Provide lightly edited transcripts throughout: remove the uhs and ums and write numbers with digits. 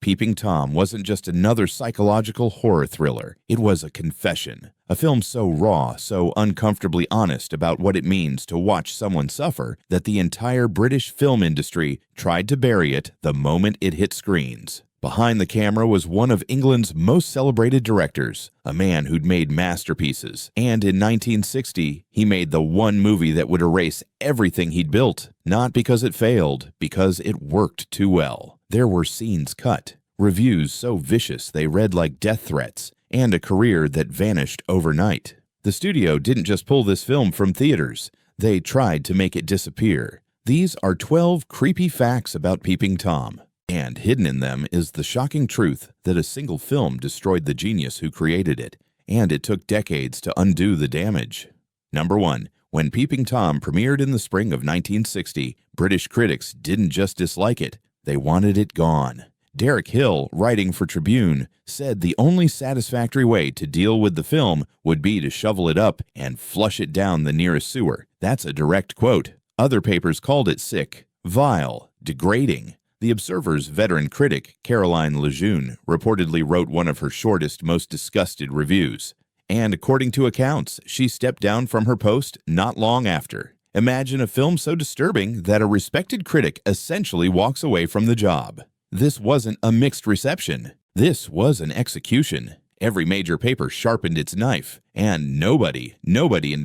Peeping Tom wasn't just another psychological horror thriller. It was a confession. A film so raw, so uncomfortably honest about what it means to watch someone suffer that the entire British film industry tried to bury it the moment it hit screens. Behind the camera was one of England's most celebrated directors, a man who'd made masterpieces. And in 1960, he made the one movie that would erase everything he'd built. Not because it failed, because it worked too well. There were scenes cut, reviews so vicious they read like death threats, and a career that vanished overnight. The studio didn't just pull this film from theaters. They tried to make it disappear. These are 12 creepy facts about Peeping Tom. And hidden in them is the shocking truth that a single film destroyed the genius who created it, and it took decades to undo the damage. Number 1. When Peeping Tom premiered in the spring of 1960, British critics didn't just dislike it, they wanted it gone. Derek Hill, writing for Tribune, said the only satisfactory way to deal with the film would be to shovel it up and flush it down the nearest sewer. That's a direct quote. Other papers called it sick, vile, degrading. The Observer's veteran critic, Caroline Lejeune, reportedly wrote one of her shortest, most disgusted reviews. And according to accounts, she stepped down from her post not long after. Imagine a film so disturbing that a respected critic essentially walks away from the job. This wasn't a mixed reception. This was an execution. Every major paper sharpened its knife, and nobody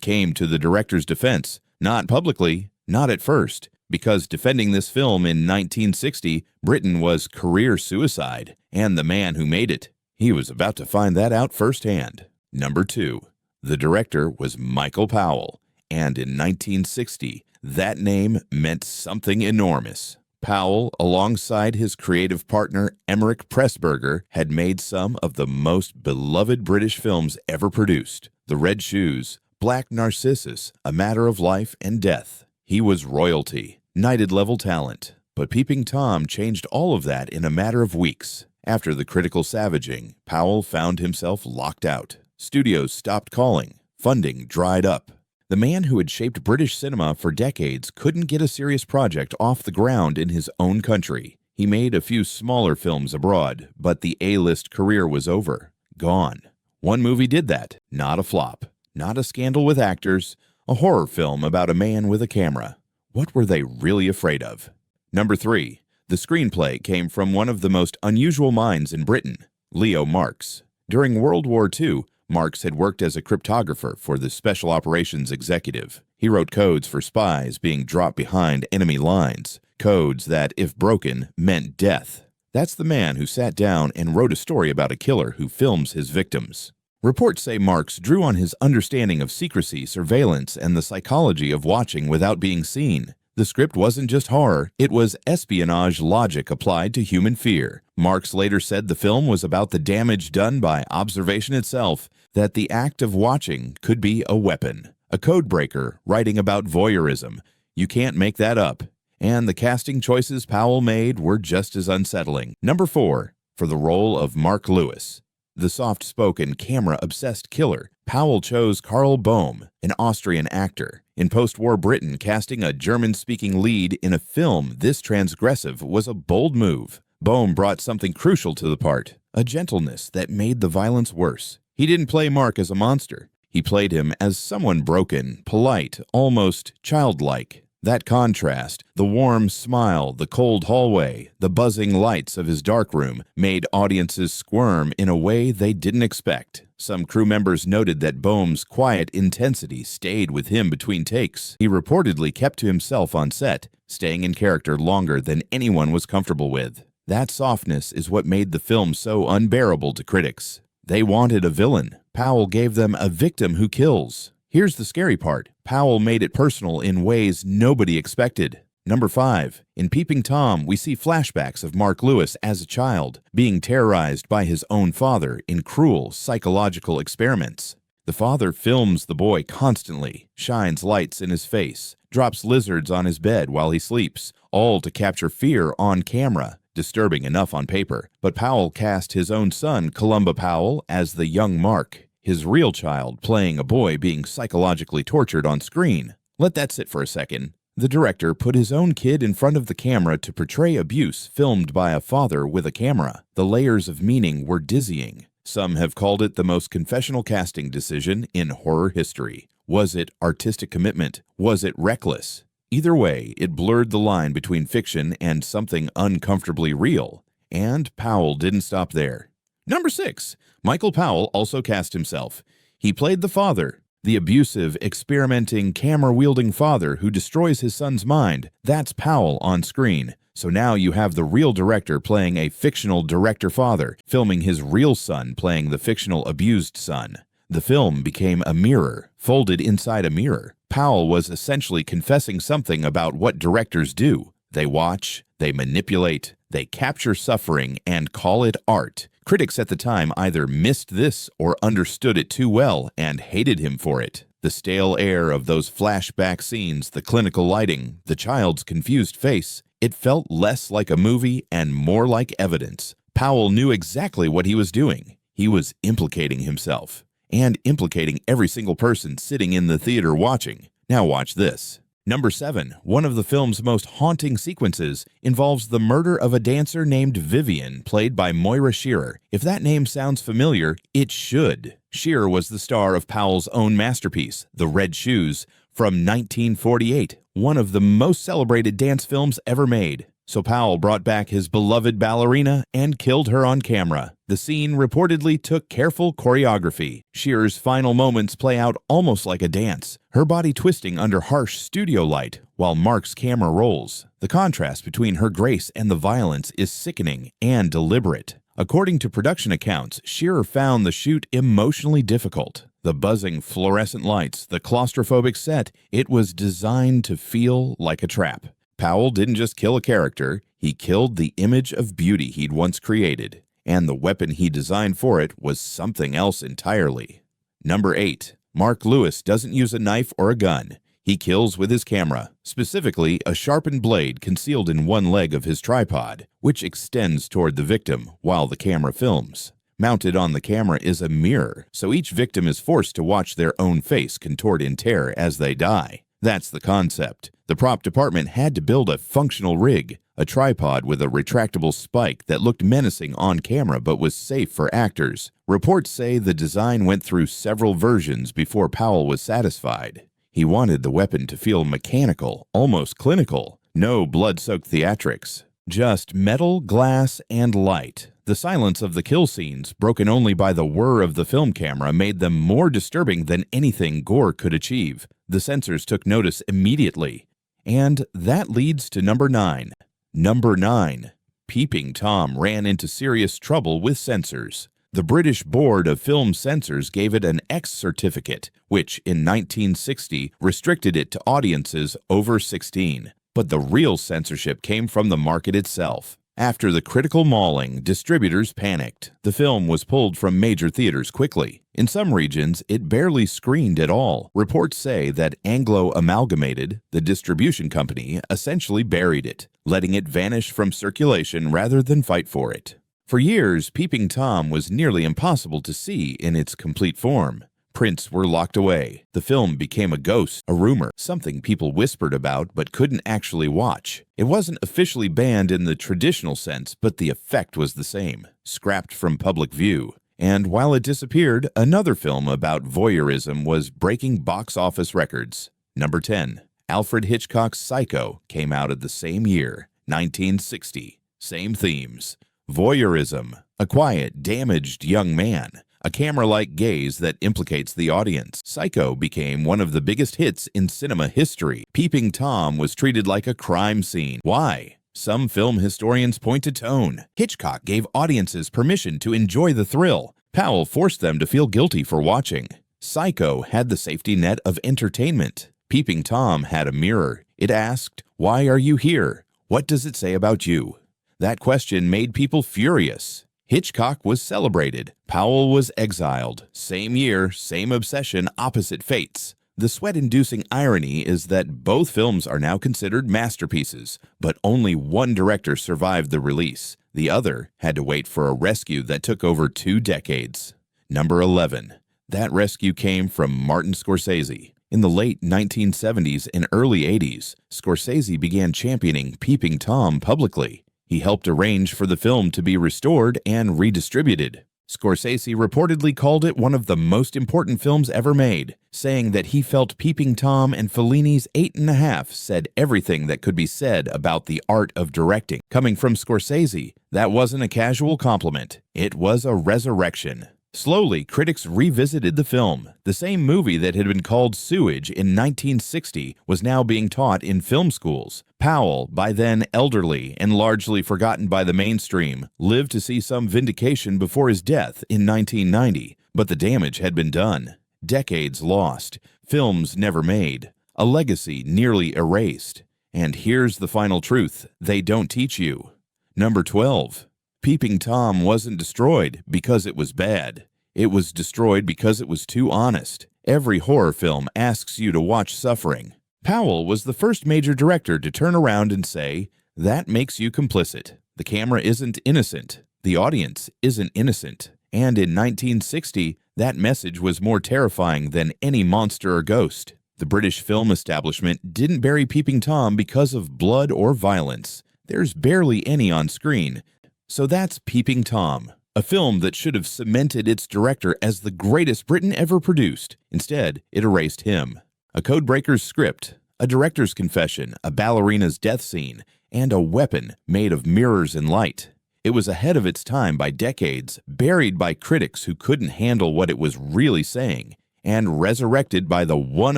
came to the director's defense. Not publicly, not at first. Because defending this film in 1960, Britain was career suicide, and the man who made it, he was about to find that out firsthand. Number 2. The director was Michael Powell, and in 1960, that name meant something enormous. Powell, alongside his creative partner Emmerich Pressburger, had made some of the most beloved British films ever produced. The Red Shoes, Black Narcissus, A Matter of Life and Death. He was royalty, knighted-level talent. But Peeping Tom changed all of that in a matter of weeks. After the critical savaging, Powell found himself locked out. Studios stopped calling. Funding dried up. The man who had shaped British cinema for decades couldn't get a serious project off the ground in his own country. He made a few smaller films abroad, but the A-list career was over. Gone. One movie did that. Not a flop. Not a scandal with actors. A horror film about a man with a camera. What were they really afraid of? Number 3. The screenplay came from one of the most unusual minds in Britain, Leo Marx. During World War II, Marx had worked as a cryptographer for the Special Operations Executive. He wrote codes for spies being dropped behind enemy lines, codes that, if broken, meant death. That's the man who sat down and wrote a story about a killer who films his victims. Reports say Marx drew on his understanding of secrecy, surveillance, and the psychology of watching without being seen. The script wasn't just horror, it was espionage logic applied to human fear. Marx later said the film was about the damage done by observation itself, that the act of watching could be a weapon. A codebreaker writing about voyeurism. You can't make that up. And the casting choices Powell made were just as unsettling. Number 4. For the role of Mark Lewis, the soft-spoken, camera-obsessed killer, Powell chose Karl Bohm, an Austrian actor. In post-war Britain, casting a German-speaking lead in a film this transgressive was a bold move. Bohm brought something crucial to the part, a gentleness that made the violence worse. He didn't play Mark as a monster. He played him as someone broken, polite, almost childlike. That contrast, the warm smile, the cold hallway, the buzzing lights of his darkroom, made audiences squirm in a way they didn't expect. Some crew members noted that Bohm's quiet intensity stayed with him between takes. He reportedly kept to himself on set, staying in character longer than anyone was comfortable with. That softness is what made the film so unbearable to critics. They wanted a villain. Powell gave them a victim who kills. Here's the scary part. Powell made it personal in ways nobody expected. Number 5. In Peeping Tom, we see flashbacks of Mark Lewis as a child, being terrorized by his own father in cruel psychological experiments. The father films the boy constantly, shines lights in his face, drops lizards on his bed while he sleeps, all to capture fear on camera. Disturbing enough on paper, but Powell cast his own son, Columba Powell, as the young Mark, his real child playing a boy being psychologically tortured on screen. Let that sit for a second. The director put his own kid in front of the camera to portray abuse filmed by a father with a camera. The layers of meaning were dizzying. Some have called it the most confessional casting decision in horror history. Was it artistic commitment? Was it reckless? Either way, it blurred the line between fiction and something uncomfortably real. And Powell didn't stop there. Number 6. Michael Powell also cast himself. He played the father, the abusive, experimenting, camera-wielding father who destroys his son's mind. That's Powell on screen. So now you have the real director playing a fictional director-father, filming his real son playing the fictional abused son. The film became a mirror, folded inside a mirror. Powell was essentially confessing something about what directors do. They watch, they manipulate, they capture suffering and call it art. Critics at the time either missed this or understood it too well and hated him for it. The stale air of those flashback scenes, the clinical lighting, the child's confused face, it felt less like a movie and more like evidence. Powell knew exactly what he was doing. He was implicating himself and implicating every single person sitting in the theater watching. Now watch this. Number 7. One of the film's most haunting sequences involves the murder of a dancer named Vivian, played by Moira Shearer. If that name sounds familiar, it should. Shearer was the star of Powell's own masterpiece, The Red Shoes, from 1948, one of the most celebrated dance films ever made. So Powell brought back his beloved ballerina and killed her on camera. The scene reportedly took careful choreography. Shearer's final moments play out almost like a dance, her body twisting under harsh studio light while Mark's camera rolls. The contrast between her grace and the violence is sickening and deliberate. According to production accounts, Shearer found the shoot emotionally difficult. The buzzing fluorescent lights, the claustrophobic set, it was designed to feel like a trap. Powell didn't just kill a character, he killed the image of beauty he'd once created. And the weapon he designed for it was something else entirely. Number 8. Mark Lewis doesn't use a knife or a gun. He kills with his camera, specifically a sharpened blade concealed in one leg of his tripod, which extends toward the victim while the camera films. Mounted on the camera is a mirror, so each victim is forced to watch their own face contort in terror as they die. That's the concept. The prop department had to build a functional rig, a tripod with a retractable spike that looked menacing on camera but was safe for actors. Reports say the design went through several versions before Powell was satisfied. He wanted the weapon to feel mechanical, almost clinical. No blood-soaked theatrics. Just metal, glass, and light. The silence of the kill scenes, broken only by the whir of the film camera, made them more disturbing than anything gore could achieve. The censors took notice immediately. And that leads to number 9. Number 9. Peeping Tom ran into serious trouble with censors. The British Board of Film Censors gave it an X certificate, which in 1960 restricted it to audiences over 16. But the real censorship came from the market itself. After the critical mauling, distributors panicked. The film was pulled from major theaters quickly. In some regions, it barely screened at all. Reports say that Anglo Amalgamated, the distribution company, essentially buried it, letting it vanish from circulation rather than fight for it. For years, Peeping Tom was nearly impossible to see in its complete form. Prints were locked away. The film became a ghost, a rumor, something people whispered about but couldn't actually watch. It wasn't officially banned in the traditional sense, but the effect was the same, scrapped from public view. And while it disappeared, another film about voyeurism was breaking box office records. Number 10. Alfred Hitchcock's Psycho came out at the same year, 1960. Same themes. Voyeurism, a quiet, damaged young man. A camera-like gaze that implicates the audience. Psycho became one of the biggest hits in cinema history. Peeping Tom was treated like a crime scene. Why? Some film historians point to tone. Hitchcock gave audiences permission to enjoy the thrill. Powell forced them to feel guilty for watching. Psycho had the safety net of entertainment. Peeping Tom had a mirror. It asked, "Why are you here? What does it say about you?" That question made people furious. Hitchcock was celebrated. Powell was exiled. Same year, same obsession, opposite fates. The sweat-inducing irony is that both films are now considered masterpieces, but only one director survived the release. The other had to wait for a rescue that took over 2 decades. Number 11. That rescue came from Martin Scorsese. In the late 1970s and early 80s, Scorsese began championing Peeping Tom publicly. He helped arrange for the film to be restored and redistributed. Scorsese reportedly called it one of the most important films ever made, saying that he felt Peeping Tom and Fellini's 8.5 said everything that could be said about the art of directing. Coming from Scorsese, that wasn't a casual compliment. It was a resurrection. Slowly, critics revisited the film. The same movie that had been called sewage in 1960 was now being taught in film schools. Powell, by then elderly and largely forgotten by the mainstream, lived to see some vindication before his death in 1990, but the damage had been done. Decades lost, films never made, a legacy nearly erased. And here's the final truth they don't teach you. Number 12. Peeping Tom wasn't destroyed because it was bad. It was destroyed because it was too honest. Every horror film asks you to watch suffering. Powell was the first major director to turn around and say, "That makes you complicit. The camera isn't innocent. The audience isn't innocent." And in 1960, that message was more terrifying than any monster or ghost. The British film establishment didn't bury Peeping Tom because of blood or violence. There's barely any on screen. So that's Peeping Tom, a film that should have cemented its director as the greatest Britain ever produced. Instead, it erased him. A codebreaker's script, a director's confession, a ballerina's death scene, and a weapon made of mirrors and light. It was ahead of its time by decades, buried by critics who couldn't handle what it was really saying, and resurrected by the one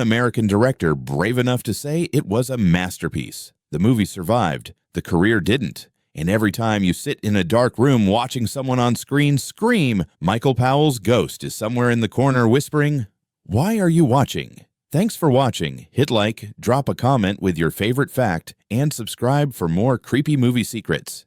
American director brave enough to say it was a masterpiece. The movie survived, the career didn't. And every time you sit in a dark room watching someone on screen scream, Michael Powell's ghost is somewhere in the corner whispering, "Why are you watching?" Thanks for watching. Hit like, drop a comment with your favorite fact, and subscribe for more creepy movie secrets.